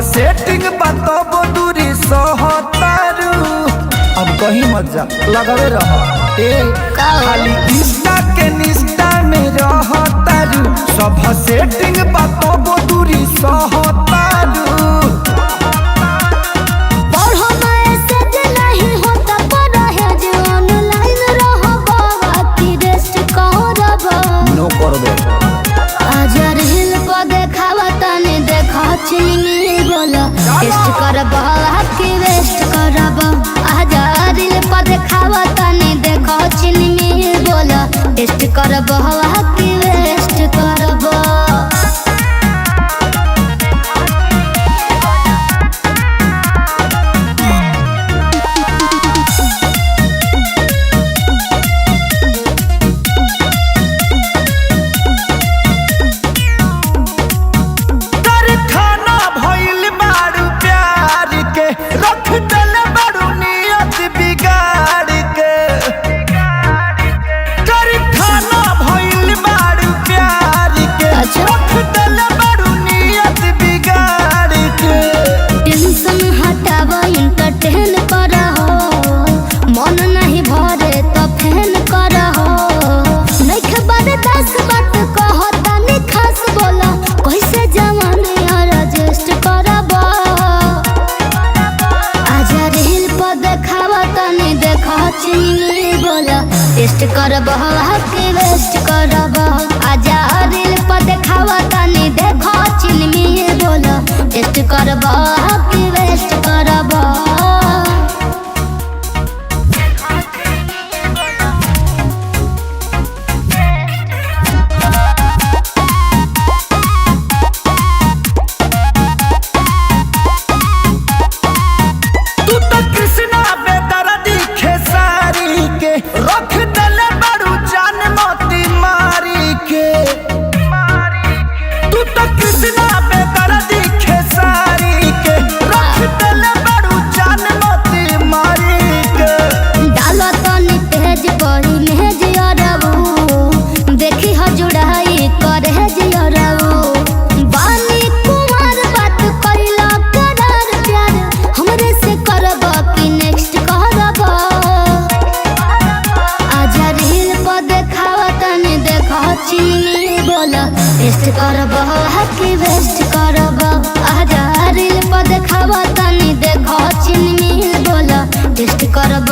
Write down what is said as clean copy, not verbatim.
Setting बताबो दूरी सहतारू। अब कहीं मत जा लगावे रह खाली इंस्टा के निस्टा में रहतारू। सब सेटिंग बताबो दूरी सहतारू। नो करबे आजर हिल पर देखावा तने देखा चिनी बोला टेस्ट करब की वेस्ट करब। आजर हिल पर देखावा तने देखा चिनी बोला टेस्ट करब की वेस्ट करब। टेस्ट करब की वेस्ट करब। आजा रील पर देखावा तनी देखो चिन्ह बोला टेस्ट करब की वेस्ट करब। रख दले बड़ू जान मोती मारी के। तू तो कृष्णा बेदर्दी खेसारी के रख दले बड़ू जान मोती मारी के। डालो तनी तेज पड़ी मेज अरबू देखी हजुड़ाई करे जियरबू। बानी कुमार बात कइला करार प्यार हमरे से करब की नेक्स्ट करब। चिनी बोला टेस्ट करब की वेस्ट करब। आजा रील पर देखावा तनी देखो चिनी बोला टेस्ट करब।